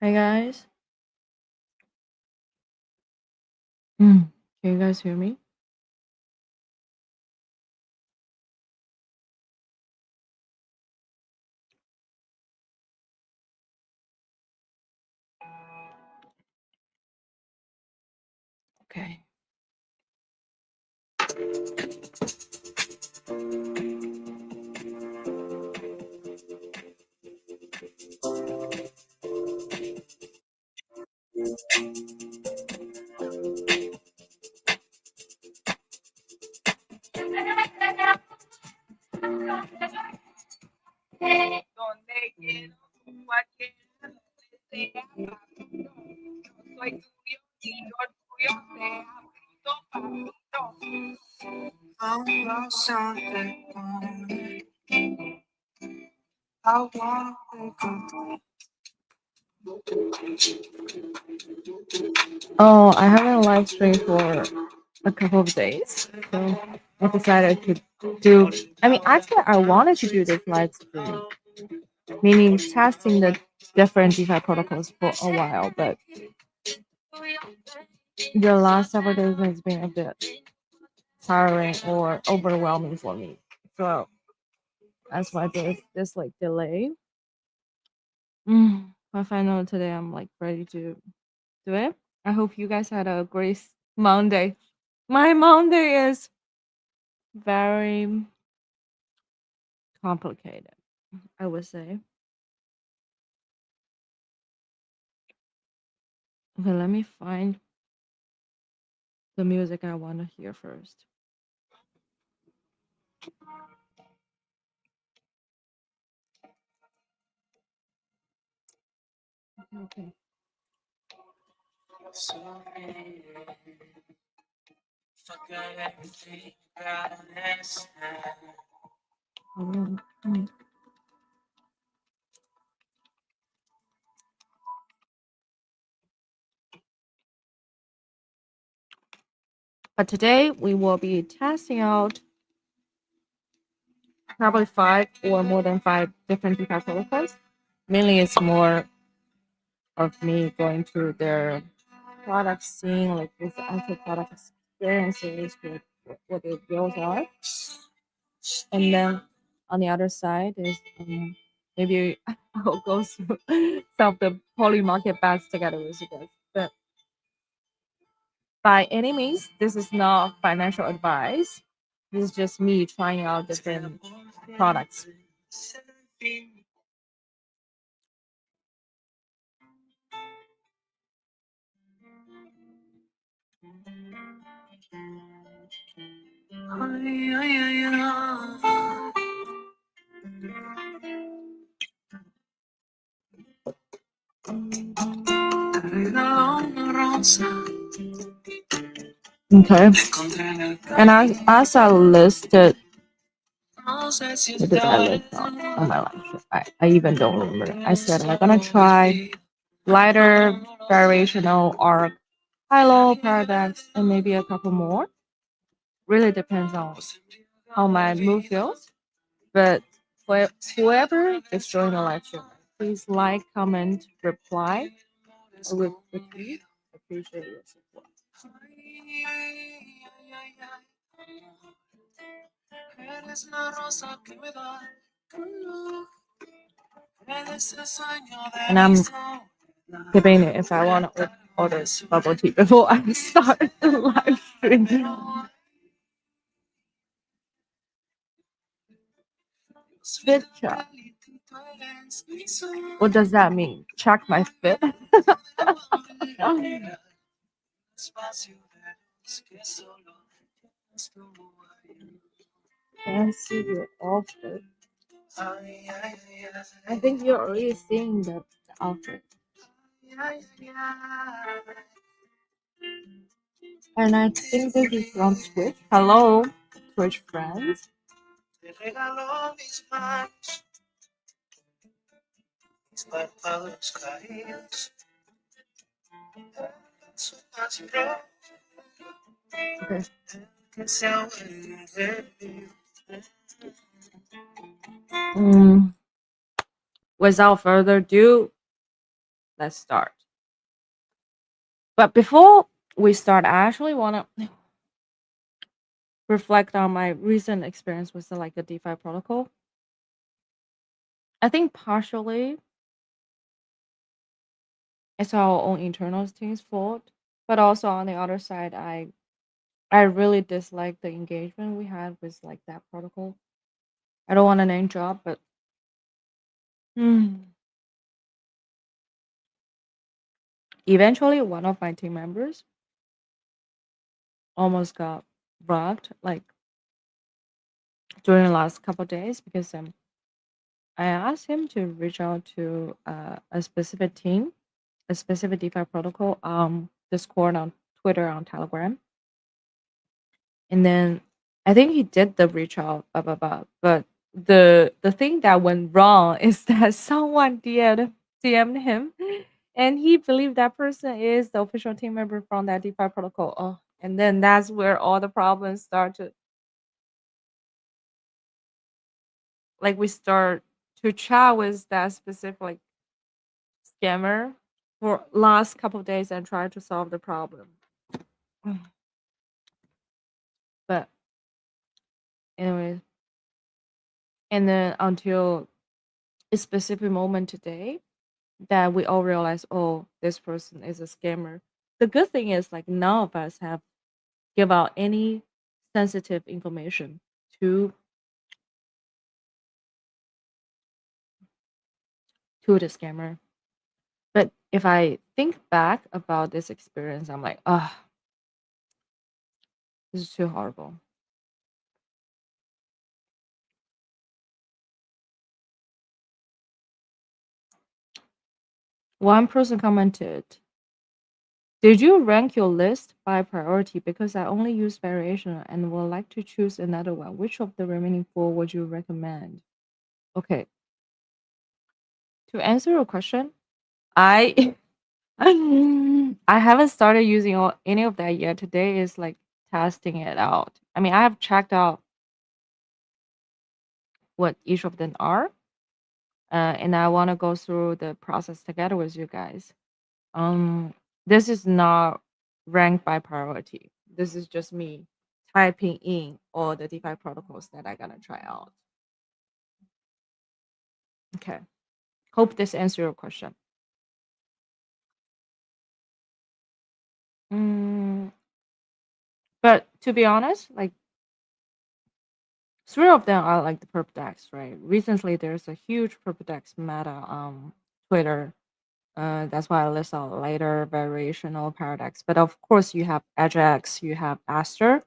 Hi guys. Can you guys hear me? Okay. Oh, I haven't live streamed for a couple of days, so I decided to do. I mean, actually, I wanted to do this live stream, meaning testing the different DeFi protocols for a while, but the last several days has been a bit tiring or overwhelming for me. So that's why there's this like delay. But finally today I'm like ready to do it. I hope you guys had a great Monday. My Monday is very complicated, I would say. Okay, let me find the music I want to hear first. Okay. Mm, mm. But today we will be testing out probably five or more than five different DeFi protocols. Mainly, it's more of me going through their product scene, like with the actual product experiences, with what their goals are. And then on the other side is maybe I'll go through some of the poly market bets together with you guys. But by any means, this is not financial advice. This is just me trying out different products. Okay. And as I listed, what did I list on my life? I even don't remember. I said I'm gonna try lighter variational or high-low paradox and maybe a couple more. Really depends on how my mood feels. But for whoever is joining the live stream, please like, comment, reply. I would repeat. Appreciate your support. And I'm debating if I want to order bubble tea before I start the live stream. Fit check. What does that mean? Check my fit? Can't see your outfit. I think you're already seeing the outfit. And I think this is from Twitch. Hello, Twitch friends. Okay. Without further ado, let's start. But before we start, I actually want to reflect on my recent experience with the, like a DeFi protocol. I think partially it's our own internal team's fault, but also on the other side, I really dislike the engagement we had with like that protocol. I don't want to name drop, but hmm, eventually one of my team members almost got robbed like during the last couple of days because I asked him to reach out to a specific team, a specific DeFi protocol, Discord, on Twitter, on Telegram, and then I think he did the reach out, blah blah blah. But the thing that went wrong is that someone DM'd him, and he believed that person is the official team member from that DeFi protocol. Oh, and then that's where all the problems start to, like, we start to chat with that specific like scammer for last couple of days and try to solve the problem. But anyway, and then until a specific moment today that we all realize, oh, this person is a scammer. The good thing is like none of us have give out any sensitive information to the scammer. But if I think back about this experience, I'm like, ah, this is too horrible. One person commented, did you rank your list by priority? Because I only use variation and would like to choose another one. Which of the remaining four would you recommend? Okay, to answer your question, I I haven't started using any of that yet. Today is like testing it out. I mean, I have checked out what each of them are, and I want to go through the process together with you guys. Um, this is not ranked by priority. This is just me typing in all the DeFi protocols that I'm gonna try out. Okay. Hope this answers your question. Mm, but to be honest, like three of them are like the purple decks, right? Recently, there's a huge purple decks meta on Twitter. That's why I list out later variational paradox. But of course, you have Ajax, you have Aster.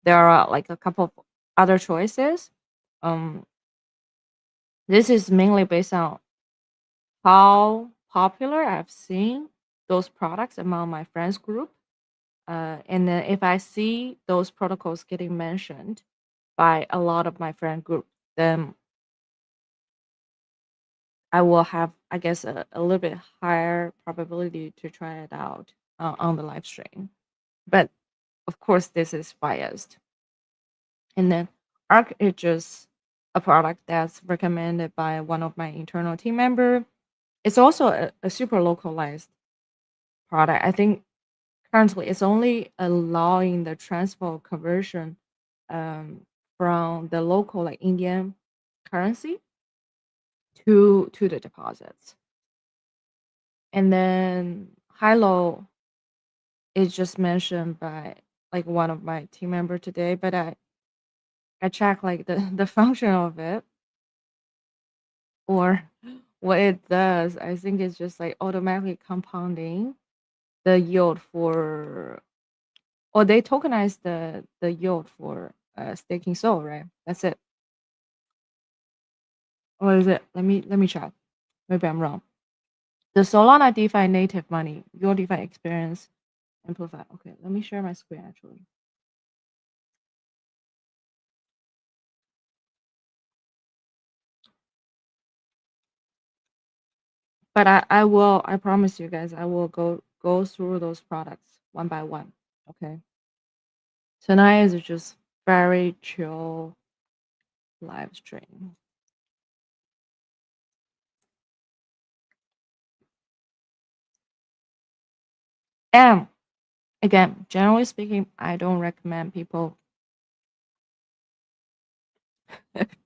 There are like a couple of other choices. Um, this is mainly based on how popular I've seen those products among my friends group. And then if I see those protocols getting mentioned by a lot of my friend group, then I will have, I guess, a little bit higher probability to try it out on the live stream. But of course, this is biased. And then Arc is just a product that's recommended by one of my internal team member. It's also a super localized product. I think currently it's only allowing the transfer conversion um, from the local like Indian currency to the deposits. And then Hilo is just mentioned by like one of my team member today, but I check like the function of it or what it does. I think it's just like automatically compounding the yield for, or they tokenize the yield for staking Sol, right? That's it. Or is it? Let me check. Maybe I'm wrong. The Solana DeFi native money, your DeFi experience amplify. Okay, let me share my screen actually. But I promise you guys, I will go through those products one by one. Okay. Tonight is just very chill live stream. And again, generally speaking, I don't recommend people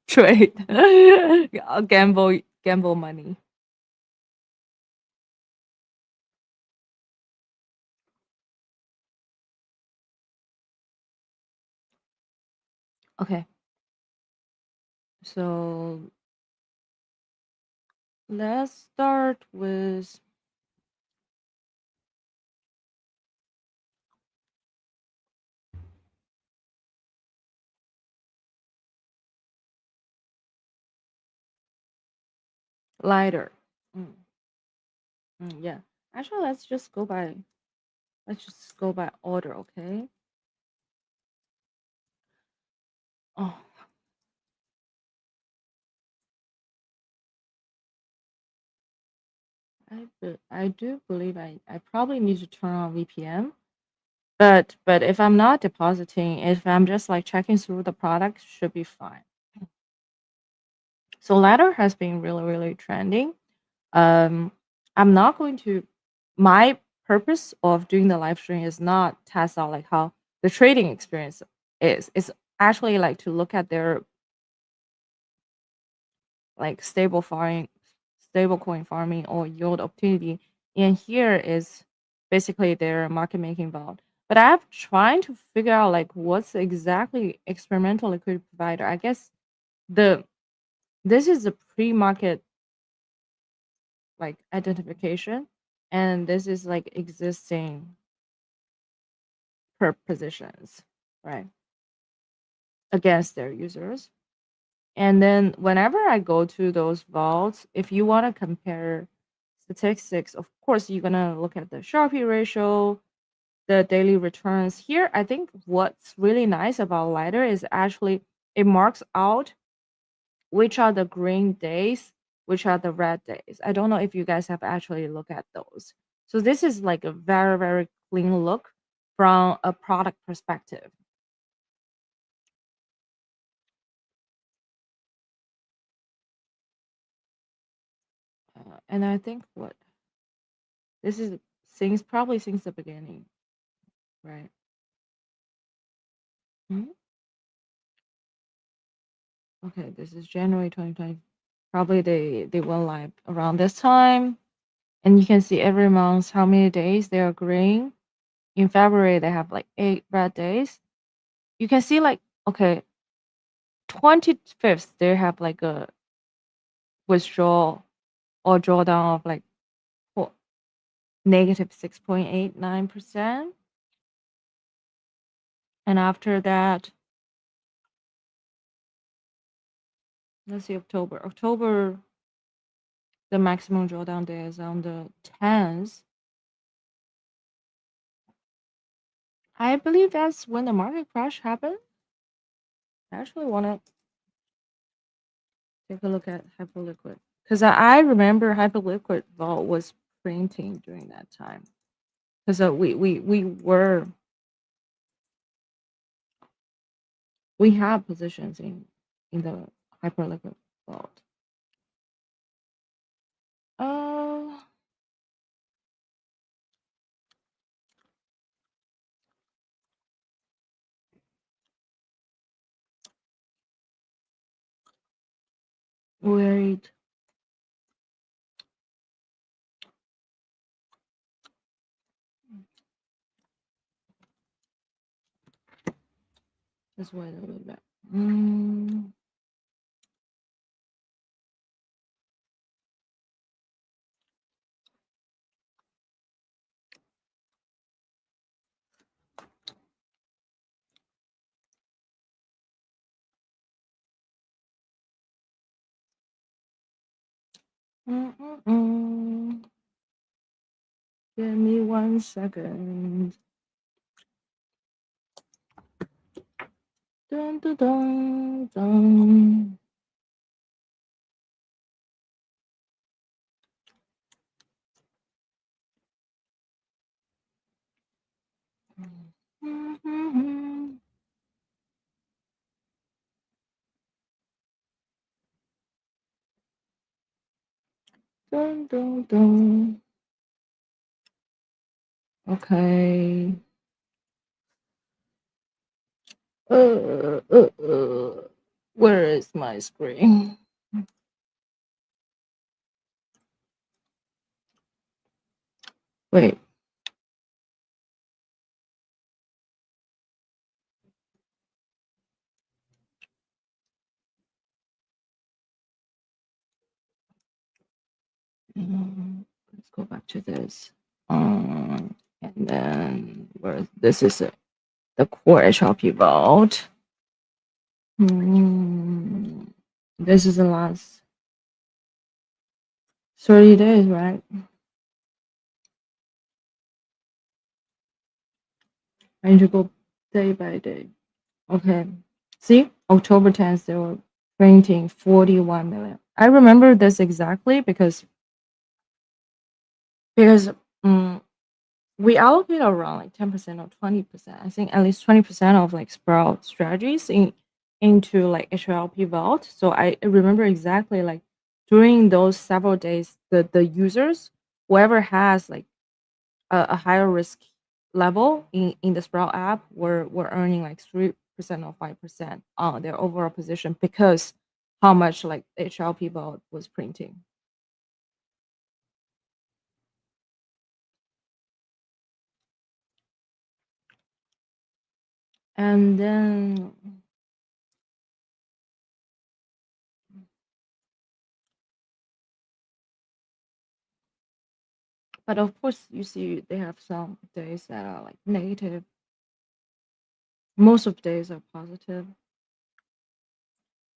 trade gamble money. Okay, so let's start with lighter. Mm, yeah. Actually, let's just go by order, okay? Oh, I do believe I probably need to turn on VPN. But if I'm not depositing, if I'm just like checking through the product, should be fine. So ladder has been really trending. Um, I'm not going to. My purpose of doing the live stream is not test out like how the trading experience is. It's actually like to look at their like stable coin farming or yield opportunity. And here is basically their market making vault. But I'm trying to figure out like what's exactly experimental liquidity provider. I guess the this is a pre-market like identification, and this is like existing per positions, right, against their users. And then whenever I go to those vaults, if you want to compare statistics, of course, you're going to look at the Sharpie ratio, the daily returns. Here, I think what's really nice about Lighter is actually it marks out which are the green days, which are the red days. I don't know if you guys have actually looked at those. So this is like a very clean look from a product perspective. And I think what this is since probably since the beginning, right? Mhm. Okay, this is January 2020. Probably they went live around this time, and you can see every month how many days they are green. In February, they have like 8 red days. You can see like okay, 25th they have like a withdrawal or drawdown of like negative 6.89%, and after that, let's see October the maximum drawdown day is on the 10th. I believe that's when the market crash happened. I actually want to take a look at Hyperliquid because I remember Hyperliquid Vault was printing during that time because we have positions in the Hyperliquid Vault. Uh, wait, let's wait a little bit. Mm, mm. Give me 1 second. Dun, dun, dun, dun. Mhm. Dun, dun, dun. Okay. Where is my screen? Wait. Let's go back to this. And then where this is it, the core HLP vault. This is the last 30 days, right? I need to go day by day. Okay. See, October 10th, they were printing 41 million. I remember this exactly because um, we allocate around like 10% or 20%. I think at least 20% of like Sprout strategies into like HLP vault. So I remember exactly like during those several days, the users, whoever has like a higher risk level in the Sprout app were earning like 3% or 5% on their overall position because how much like HLP vault was printing. And then but of course, you see, they have some days that are like negative. Most of the days are positive.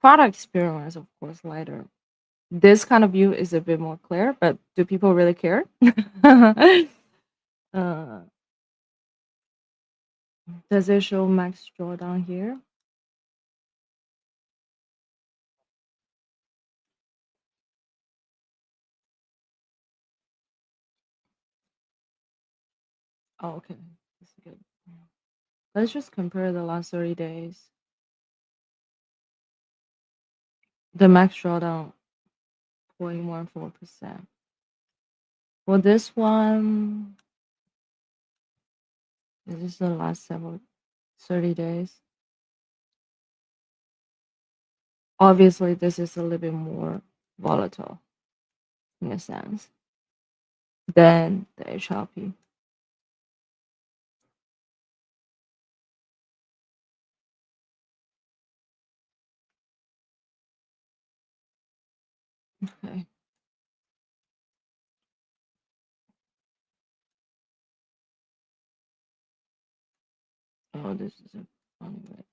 Product experience, of course, lighter. This kind of view is a bit more clear, but do people really care? uh, does it show max drawdown here? Oh, okay. That's good. Let's just compare the last 30 days. The max drawdown 0.14%. For this one, this is the last several 30 days. Obviously, this is a little bit more volatile in a sense than the HLP. Okay. Oh, this is a funny way.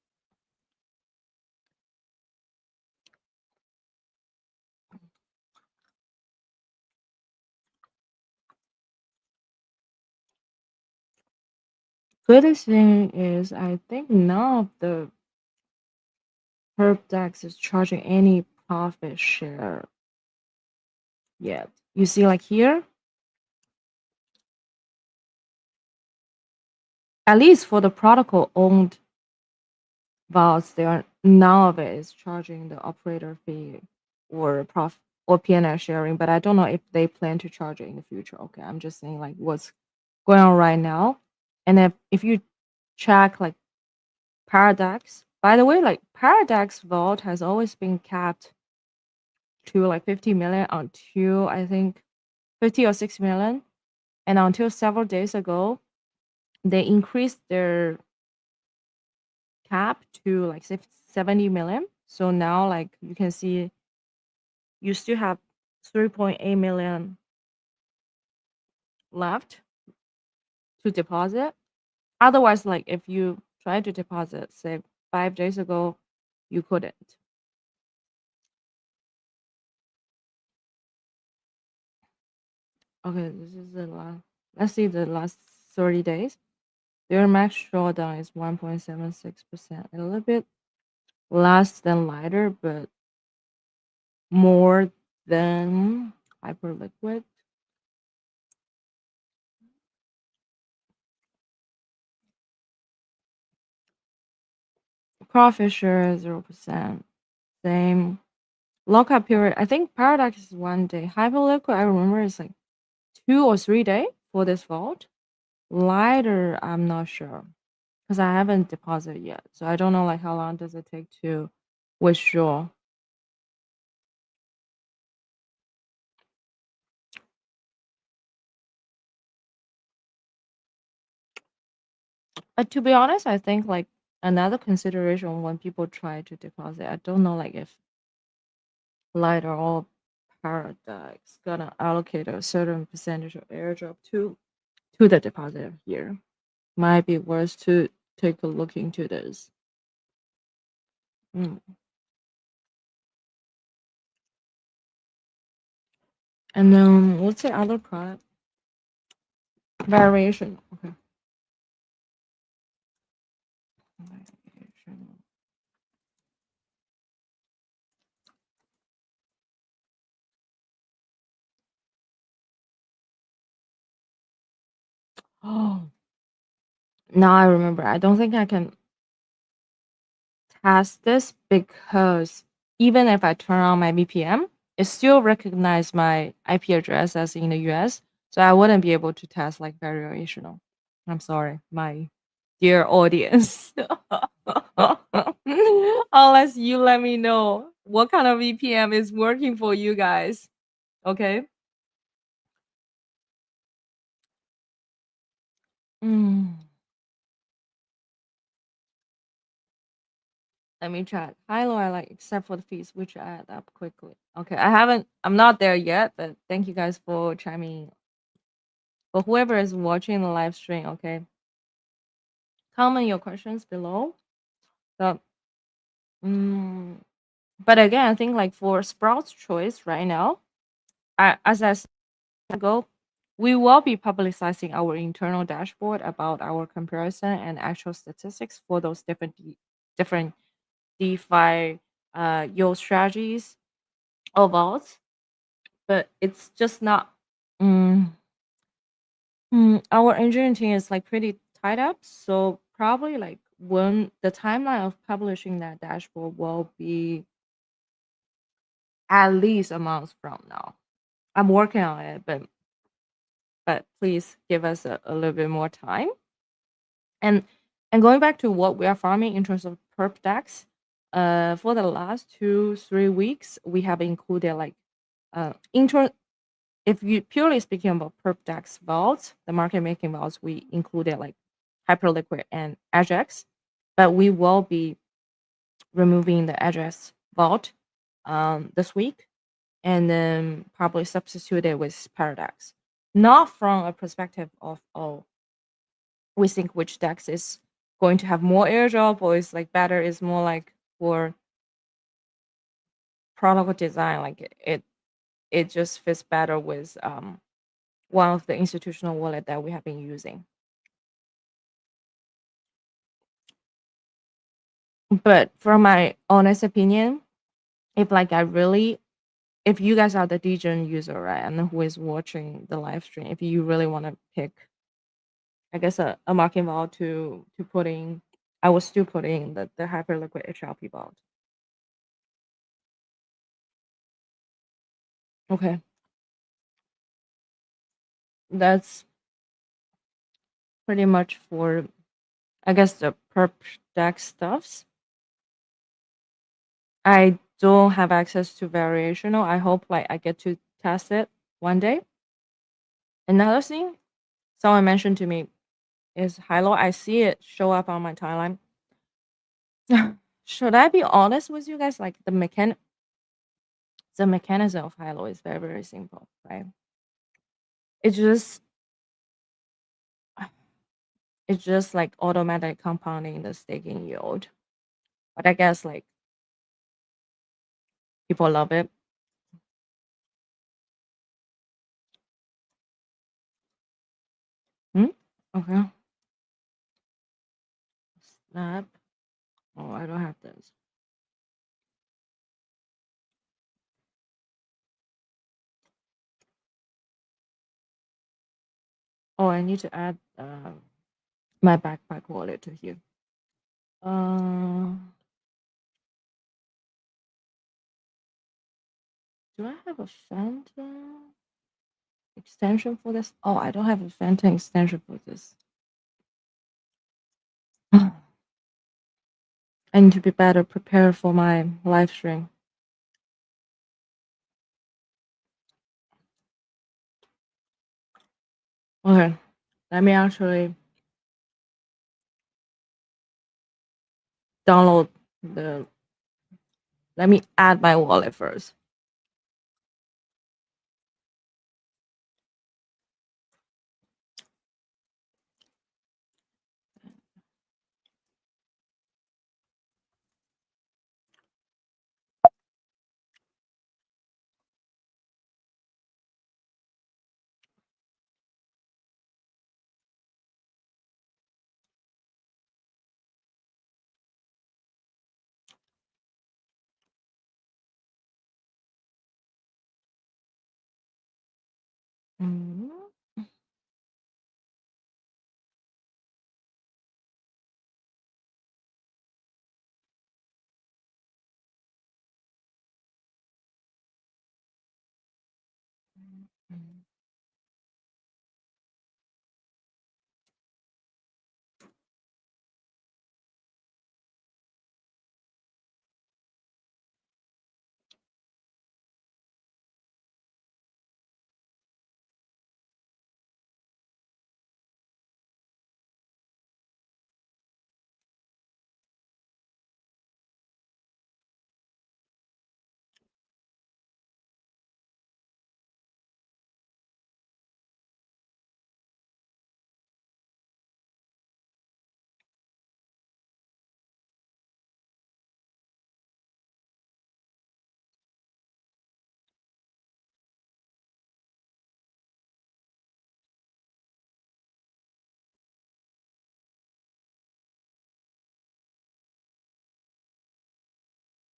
Good thing is, I think none of the herb decks is charging any profit share yet. You see, like here, at least for the protocol owned vaults, there are none of it is charging the operator fee or prof or PNL sharing. But I don't know if they plan to charge it in the future. Okay, I'm just saying like what's going on right now. And if you check like Paradox, by the way, like Paradox Vault has always been capped to like 50 million until I think 50 or 6 million. And until several days ago, they increased their cap to like 70 million. So now like you can see you still have 3.8 million left to deposit. Otherwise, like if you try to deposit, say 5 days ago, you couldn't. Okay, this is the last. Let's see the last 30 days. Their max drawdown is 1.76%. A little bit less than lighter, but more than hyperliquid. Profit share 0%. Same. Lockup period. I think Paradox is 1 day. Hyperliquid, I remember it's like 2 or 3 day for this vault. Lighter, I'm not sure because I haven't deposited yet, so I don't know like how long does it take to withdraw. But to be honest, I think like another consideration when people try to deposit, I don't know like if Lighter or Paradox gonna allocate a certain percentage of airdrop to the deposit here. Might be worth to take a look into this. Mm. And then what's the other product variation? Okay. Variation. Oh, now I remember. I don't think I can test this because even if I turn on my VPN, it still recognize my IP address as in the US. So I wouldn't be able to test like variational. I'm sorry, my dear audience. Unless you let me know what kind of VPN is working for you guys. Okay. Mm, let me check. Hilo I like except for the fees, which I add up quickly. Okay, I'm not there yet, but thank you guys for chiming. For whoever is watching the live stream, okay, comment your questions below. So, mm, but again, I think like for Sprout's choice right now, as I said ago, we will be publicizing our internal dashboard about our comparison and actual statistics for those different DeFi yield strategies or vaults. But it's just not. Mm, our engineering team is like pretty tied up, so probably like when the timeline of publishing that dashboard will be at least a month from now. I'm working on it, but please give us a little bit more time. And and going back to what we are farming in terms of perp decks, for the last 2 3 weeks, we have included like intro. If you purely speaking about perp dex vaults, the market making vaults, we included like Hyperliquid and Ajax, but we will be removing the Ajax vault this week and then probably substitute it with Paradox. Not from a perspective of, oh, we think which dex is going to have more airdrop or is like better, is more like for product design, like it just fits better with one of the institutional wallet that we have been using. But from my honest opinion, if like I really, if you guys are the DGen user, right, and who is watching the live stream, if you really want to pick, I guess a marking vault to put in, I will still put in the Hyperliquid HLP vault. Okay, that's pretty much for, I guess, the perp deck stuffs. I don't have access to variational. I hope like I get to test it one day. Another thing someone mentioned to me is Hilo. I see it show up on my timeline. Should I be honest with you guys? Like the mechanism of Hilo is very, very simple, right? It's just it's just like automatic compounding the staking yield. But I guess like people love it. Hmm? Okay. Snap. Oh, I don't have this. Oh, I need to add my backpack wallet to here. Uh, do I have a phantom? extension for this. Oh, I don't have a Phantom extension for this. I need to be better prepared for my live stream. Okay, let me actually download the. Let me add my wallet first. Mm.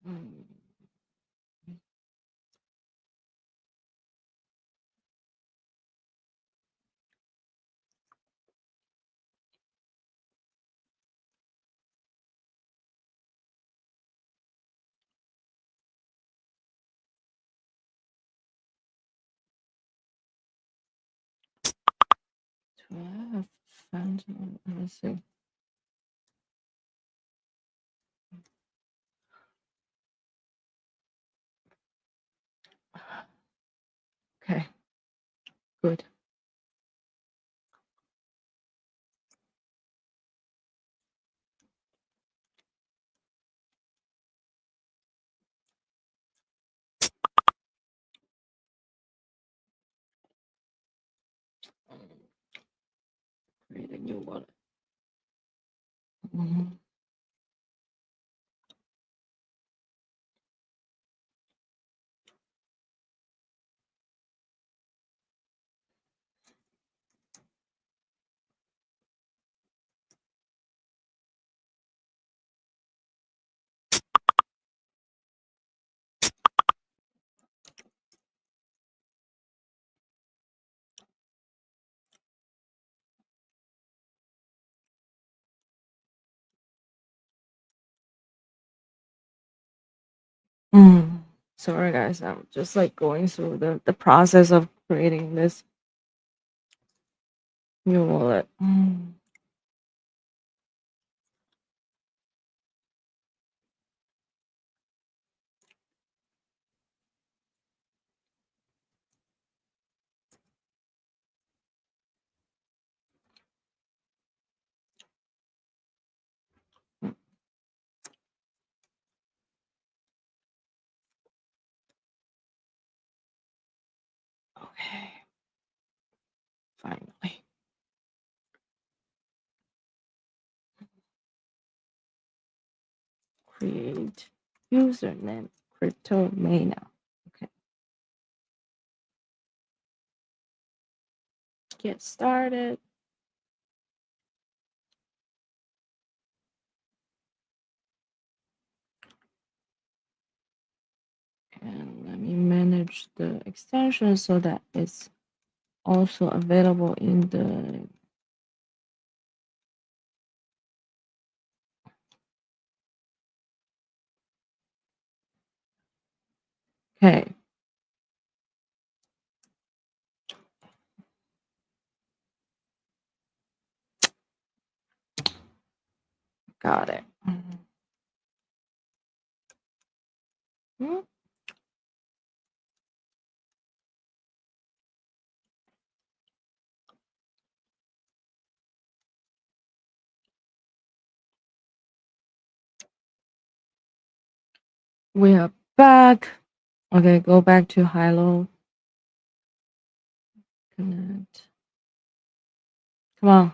Mm. Do I have Phantom? Let me see. Okay, good. Create a new wallet. Mhm. Mm. Sorry, guys. I'm just like going through the process of creating this new wallet. Mm. Okay, finally. Create username crypto Meina. Okay, get started. And let me manage the extension so that it's also available in the. Okay. Got it. Hmm. We are back. Okay, go back to high-low. Connect. Come on.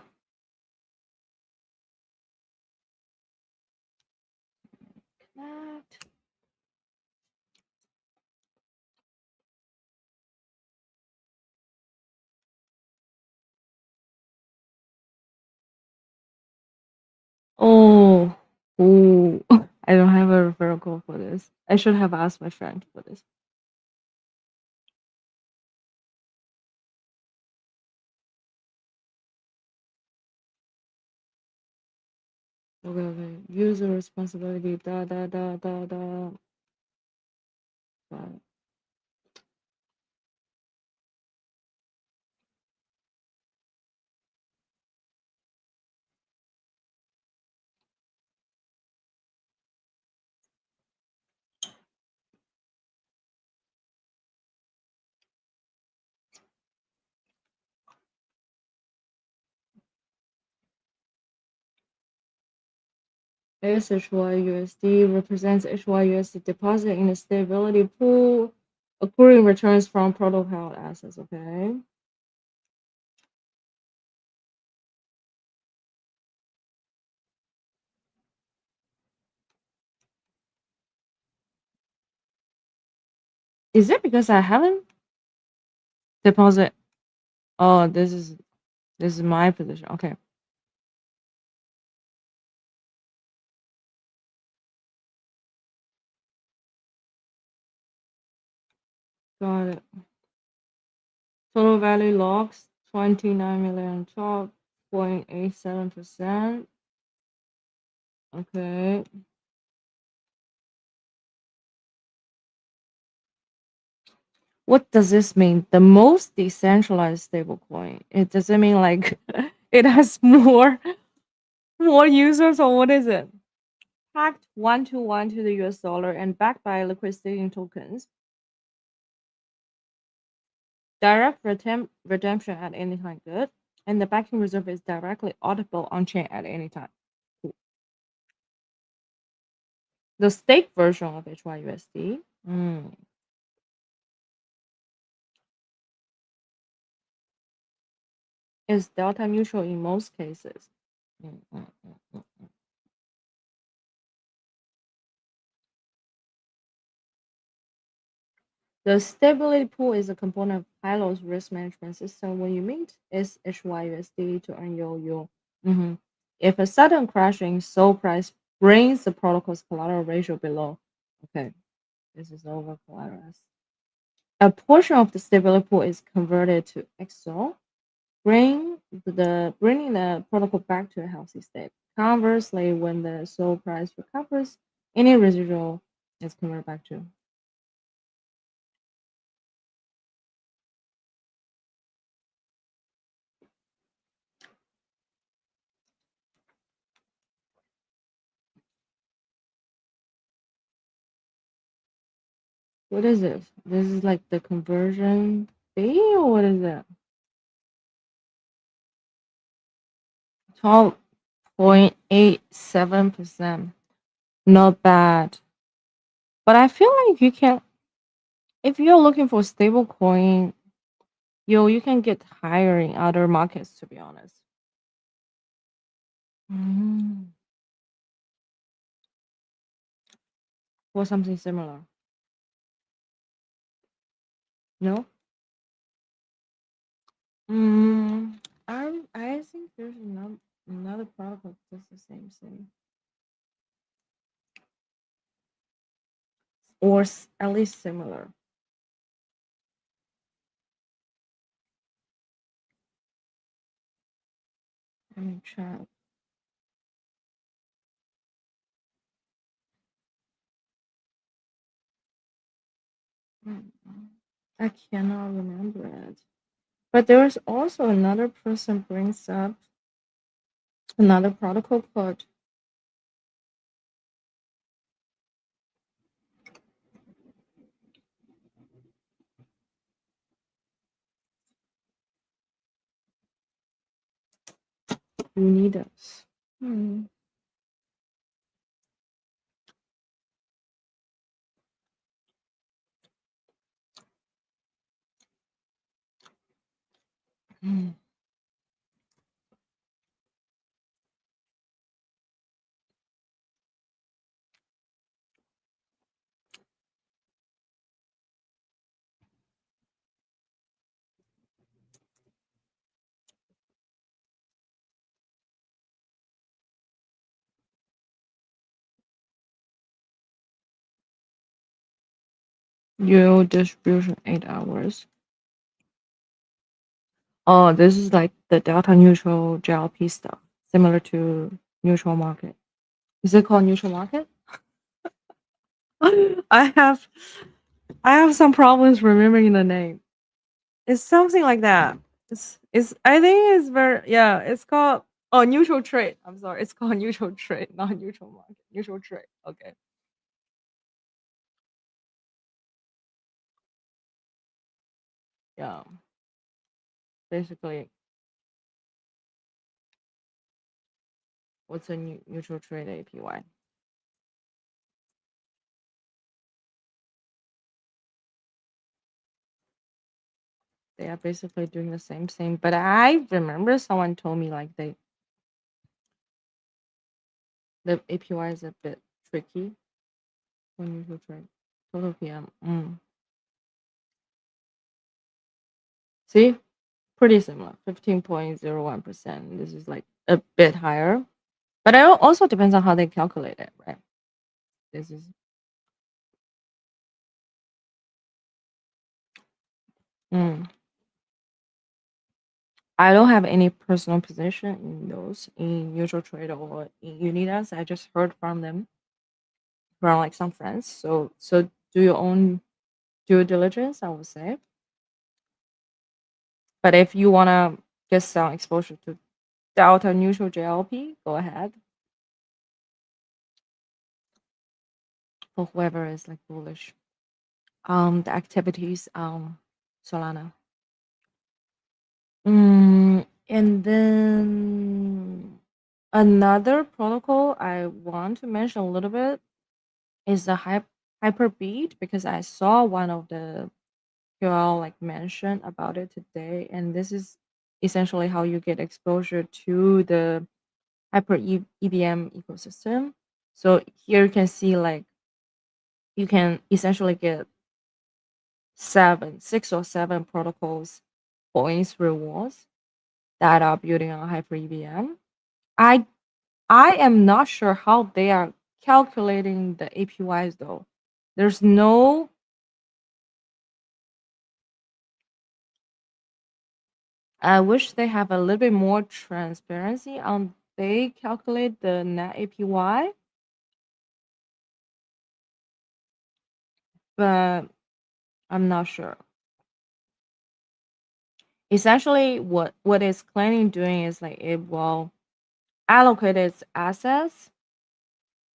Connect. Oh, ooh. I don't have a referral code for this. I should have asked my friend for this. Okay, okay. User responsibility. Da da da da da. Got it. SHYUSD represents HYUSD deposit in the stability pool, accruing returns from protocol assets. Okay. Is it because I haven't deposit? Oh, this is my position. Okay, got it. Total value logs 29 million, 12.87%. Okay. What does this mean? The most decentralized stablecoin. It doesn't mean like it has more users, or what is it? Packed 1 to 1 to the US dollar and backed by liquidating tokens. Direct redemption at any time. Good. And the backing reserve is directly auditable on chain at any time. Cool. The stake version of HYUSD. Is delta neutral in most cases. Mm, mm, mm, mm. The stability pool is a component of Hilo's risk management system. When you mint its HYUSD to earn your yield. Mhm. If a sudden crashing SOL price brings the protocol's collateral ratio below, okay, this is over collateralized. A portion of the stability pool is converted to XO, bringing the protocol back to a healthy state. Conversely, when the SOL price recovers, any residual is converted back to. What is this? This is like the conversion fee, or what is it? 12.87%. Not bad. But I feel like you can, if you're looking for stable coin, you can get higher in other markets, to be honest. Mm. Or something similar. No? Mm, I think there's another product that does the same thing. Or at least similar. Let me check. Mm, I cannot remember it. But there is also another person brings up another protocol called You need us. Hmm. Hmm. Euro distribution 8 hours. Oh, this is like the delta neutral JLP stuff, similar to neutral market. Is it called neutral market? I have I have some problems remembering the name. It's something like that. It's I think it's very yeah, it's called neutral trade. I'm sorry. It's called neutral trade, not neutral market. Neutral trade. Okay. Yeah. Basically, what's a neutral trade APY? They are basically doing the same thing. But I remember someone told me like the APY is a bit tricky for neutral trade. Total PM. See, pretty similar. 15.01%. This is like a bit higher. But it also depends on how they calculate it, right? This is mm. I don't have any personal position in those in neutral trade or in Unidas. I just heard from them from like some friends. So do your own due diligence, I would say. But if you wanna get some exposure to delta neutral JLP, go ahead. For whoever is like bullish. The activities Solana. And then another protocol I want to mention a little bit is the Hyperbeat because I saw one of the QL like mention about it today, and this is essentially how you get exposure to the EVM ecosystem. So here you can see like you can essentially get 6 or 7 protocols points rewards that are building on Hyper EVM. I I am not sure how they are calculating the APYs though. There's no I wish they have a little bit more transparency on they calculate the net APY, but I'm not sure. Essentially, what it's planning doing is like it will allocate its assets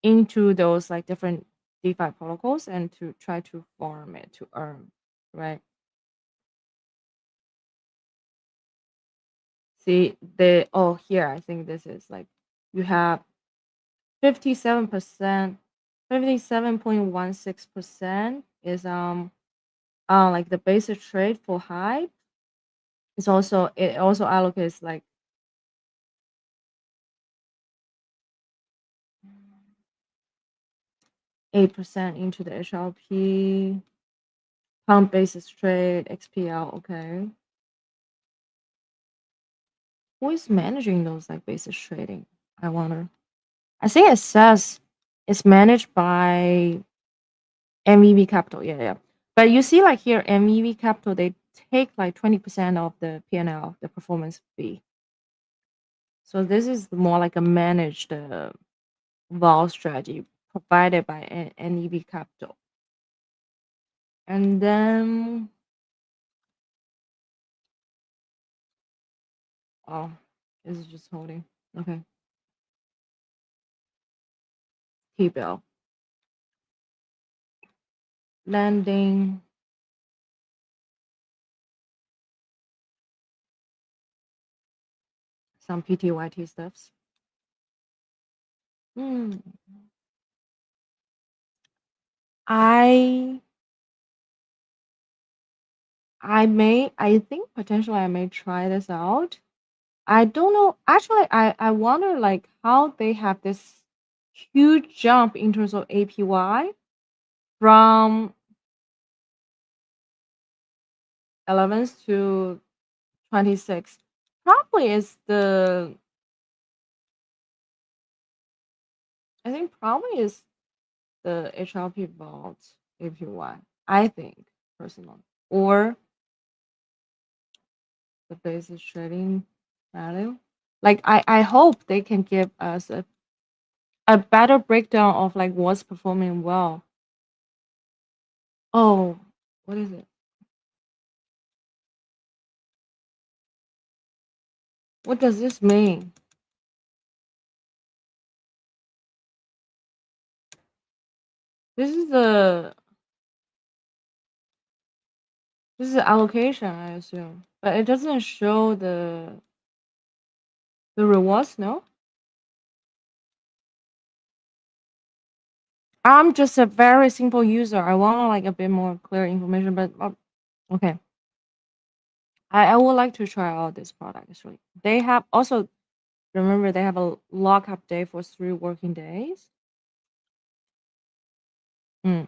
into those like different DeFi protocols and to try to farm it to earn, right? See the here I think this is like you have 57%, 57.16% is like the basic trade for high. It also allocates like 8% into the HLP, pump basis trade, XPL, okay. Who is managing those like basis trading? I wonder. I think it says it's managed by MEV Capital. Yeah, yeah. But you see, like here, MEV Capital, they take like 20% of the PNL, the performance fee. So this is more like a managed vol strategy provided by NEV Capital. And then, oh, this is just holding. Okay, T-bill. Landing. some PTYT stuffs. Hmm. I I think potentially I may try this out. I don't know. Actually, I wonder like how they have this huge jump in terms of APY from 11th to 26. Probably is the I think probably is the HLP vault APY. I think personally, or the basis trading value. Like I hope they can give us a better breakdown of like what's performing well. Oh, what is it? What does this mean? This is the this is the allocation, I assume, but it doesn't show the rewards. No, I'm just a very simple user. I want like a bit more clear information, but okay. I would like to try out this product actually. They have also remember they have a lockup day for 3 working days. Mm.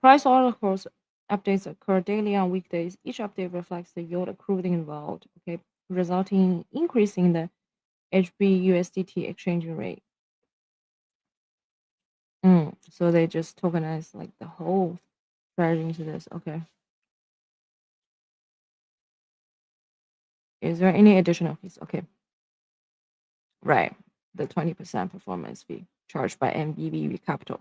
Price order course updates occur daily on weekdays. Each update reflects the yield accrued involved, okay, resulting in increasing the HB/USDT exchange rate. So they just tokenize like the whole strategy into this. Okay. Is there any additional fees? Okay. Right. The 20% performance fee charged by MBB Capital.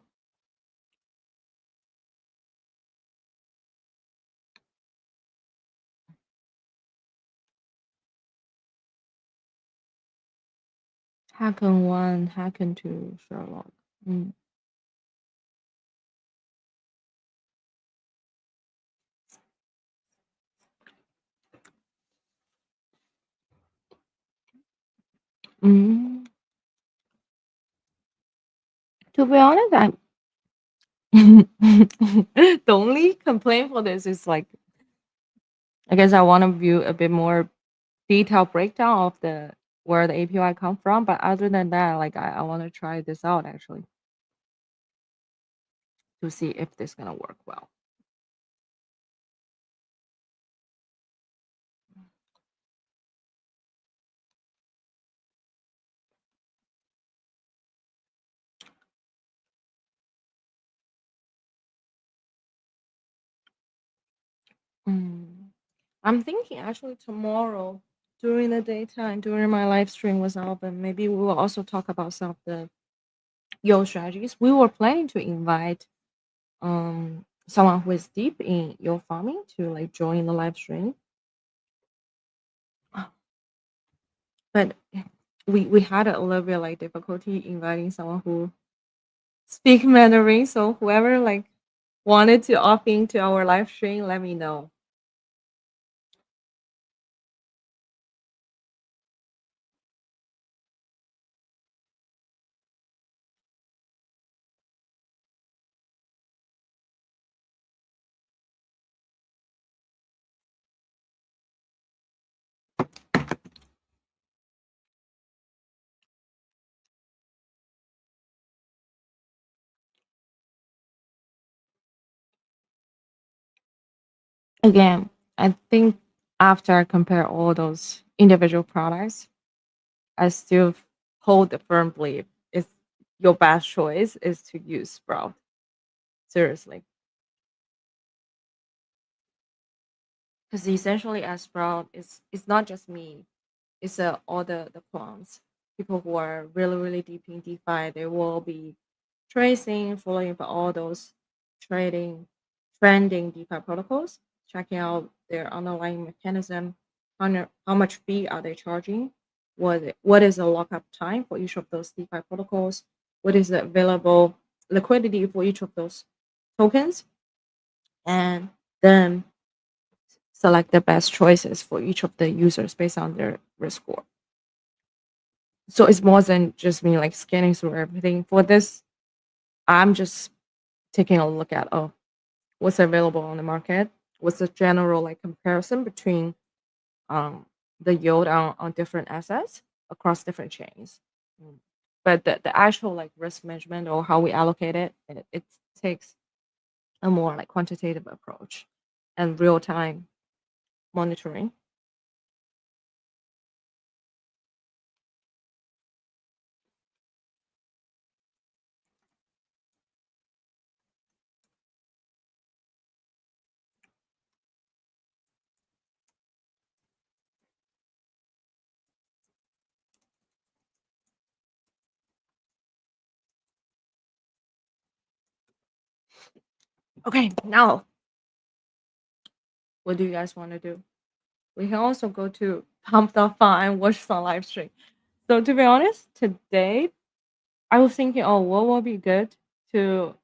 Hacken 1, Hacken 2, Sherlock. Mm. Mm. To be honest, I'm the only complaint for this is like I guess I want to view a bit more detailed breakdown of the where the API come from. But other than that, like I want to try this out actually to see if this gonna work well. Mm. I'm thinking actually tomorrow during the daytime, during my live stream with Alvin, maybe we will also talk about some of the yield strategies. We were planning to invite someone who is deep in yield farming to like join the live stream. But we had a little bit like difficulty inviting someone who speak Mandarin. So whoever like wanted to opt into our live stream, let me know. Again, I think after I compare all those individual products, I still hold the firm belief is your best choice is to use Sprout. Seriously. Because essentially as Sprout it's not just me. It's all the quants. People who are really, really deep in DeFi, they will be tracing, following up all those trading, trending DeFi protocols, checking out their underlying mechanism, how much fee are they charging, what is the lockup time for each of those DeFi protocols, what is the available liquidity for each of those tokens, and then select the best choices for each of the users based on their risk score. So it's more than just me like scanning through everything. For this, I'm just taking a look at, oh, what's available on the market, what's the general like comparison between um the yield on different assets across different chains. Mm. But the actual like risk management or how we allocate it takes a more like quantitative approach and real time monitoring. Okay, now what do you guys want to do? We can also go to pump.fun and watch some live stream. So to be honest, today I was thinking, oh, what will be good to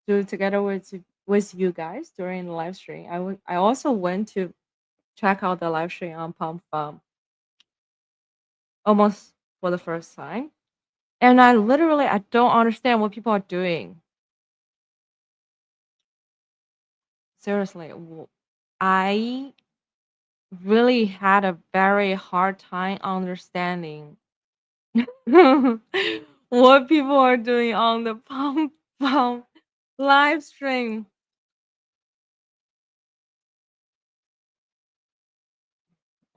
do together with you guys during the live stream. I also went to check out the live stream on Pump almost for the first time, and I don't understand what people are doing. Seriously, I really had a very hard time understanding what people are doing on the Pump live stream.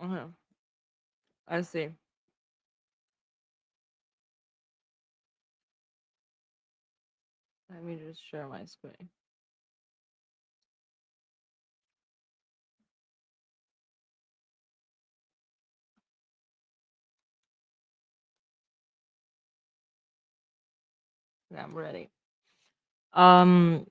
Okay, I see. Let me just share my screen. Yeah, I'm ready. Um,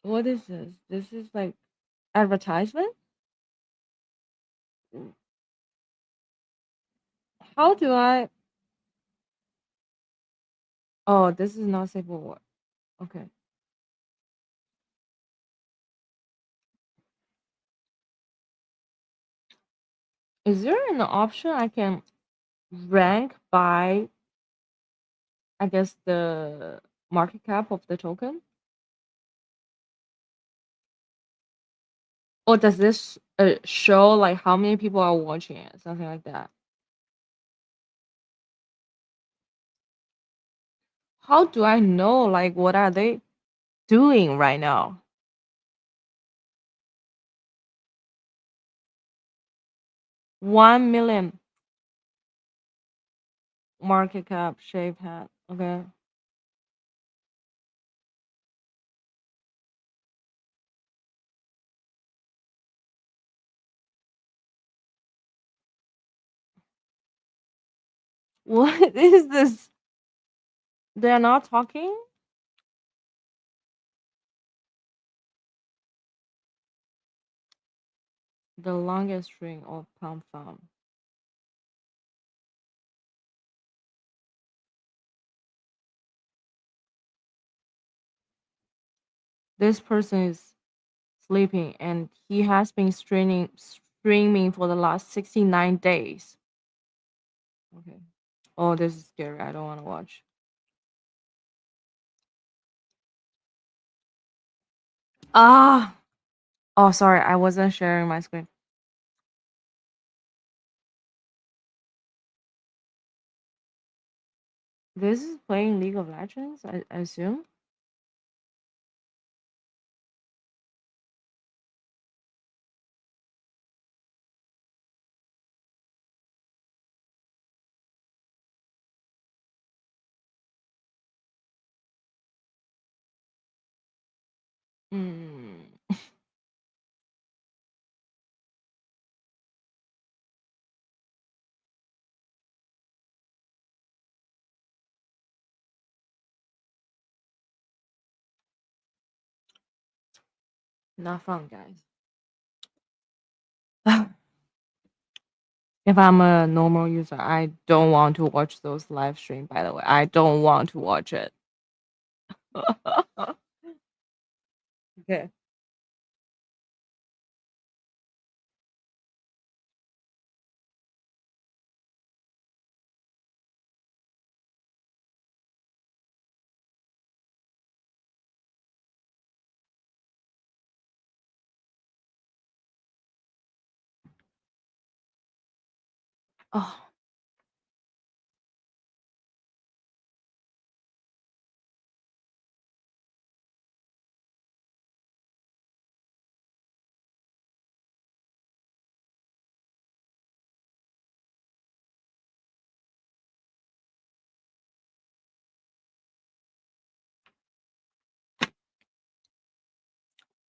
what is this? This is like advertisement? Mm, how do I oh, this is not safe for work. Okay. Is there an option I can rank by, I guess, the market cap of the token? Or does this show like how many people are watching it? Something like that. How do I know like what are they doing right now? 1 million market cap shaved hat. Okay. What is this? They're not talking? The longest string of Pump Farm. This person is sleeping and he has been streaming for the last 69 days. Okay. Oh, this is scary. I don't want to watch. Ah. Oh, sorry. I wasn't sharing my screen. This is playing League of Legends, I assume. Hmm. Not fun, guys. If I'm a normal user, I don't want to watch those live stream, by the way. I don't want to watch it. Okay. Oh,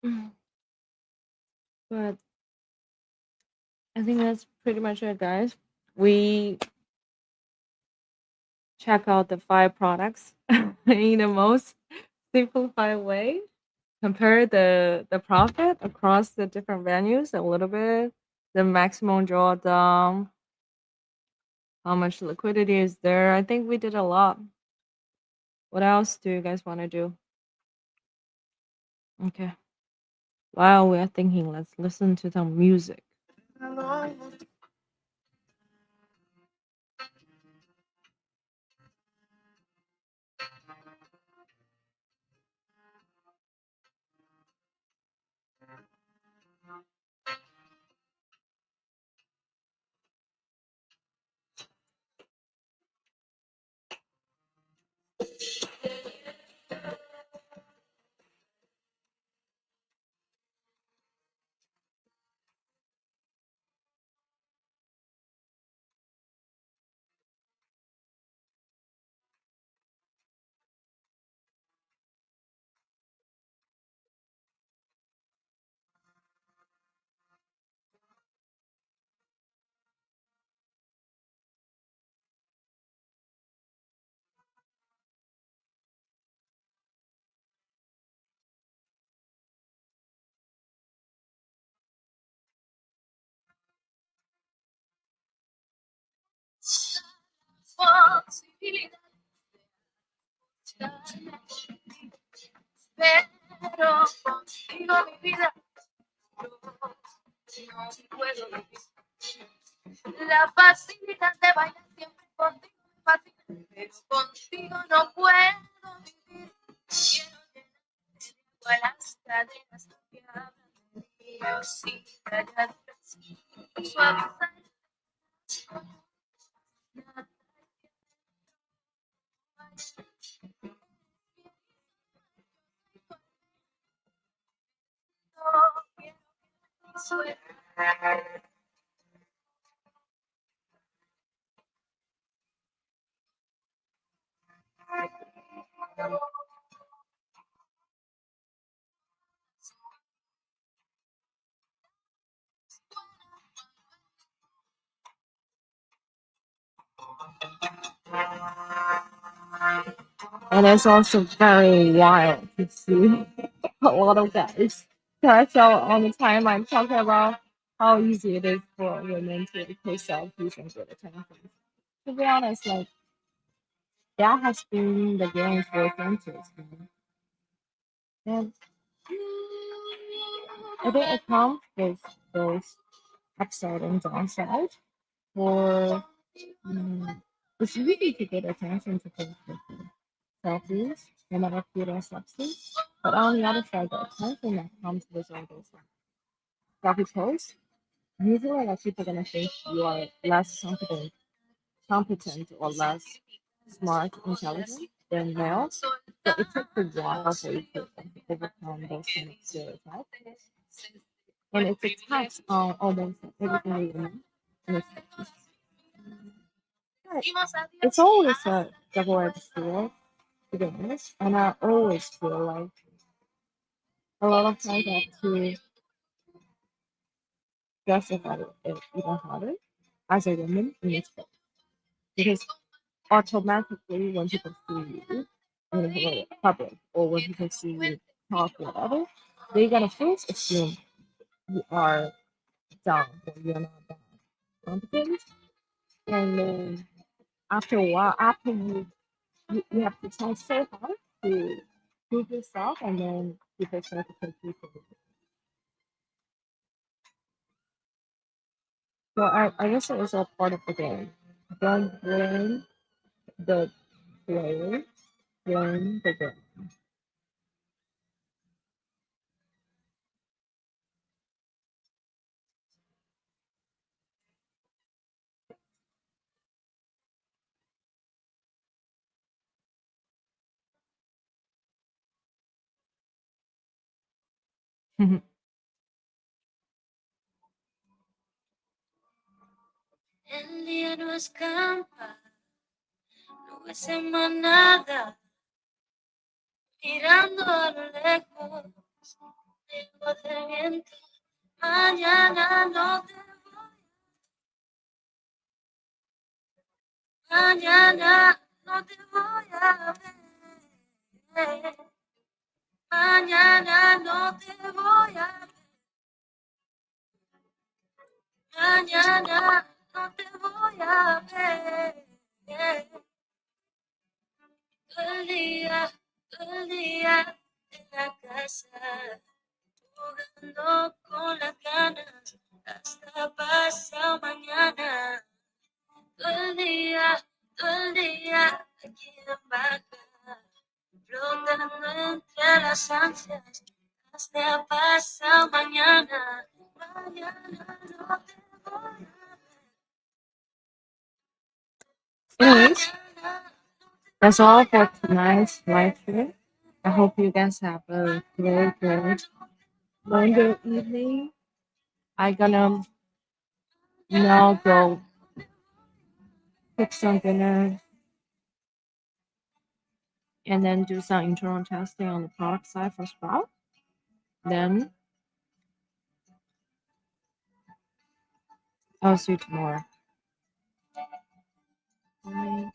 mm. But I think that's pretty much it, guys. We check out the 5 products in the most simplified way. Compare the profit across the different venues a little bit, the maximum drawdown, how much liquidity is there. I think we did a lot. What else do you guys want to do? Okay. While we are thinking, let's listen to some music. And it's also very wild to see a lot of guys cash out on the timeline talking about how easy it is for women to post selfies and get attention. To be honest, like that has been the game for centuries. And I think it comes with those upside and downside. For it's easy to get attention to post with selfies, no matter cute or sexy. But on the other side, the attention that comes with all those selfie posts, usually like people gonna think you are less competent or less smart, intelligent than male. So it takes a while for you to overcome those kind of stereotypes. And it's attacks on almost everything we know. And it's always a double-edged sword, to be honest. And I always feel like a lot of times I have to justify it even harder as a woman in this book. Because automatically when people see you in the public or when people see you talk whatever, they're gonna first assume you are dumb or you're not dumb. competent. And then after a while, after you have to try so hard to prove yourself, and then people start to take you for it. So I guess it was all part of the game. Don't blame the player, blame the game. El día no escampa, nubes emanadas, mirando a lo lejos, lejos del viento. Mañana no te voy, mañana no te voy a ver. Mañana no te voy a ver. Mañana no te voy a ver. Todo el día en la casa, jugando con las ganas hasta pasado mañana. Todo el día aquí en baja, flotando entre las ansias hasta pasado mañana. Mañana no te voy a Anyways, that's all for tonight's live stream. I hope you guys have a great Monday evening. I gonna now go cook some dinner and then do some internal testing on the product side for Sprout. Then I'll see you tomorrow. Bye.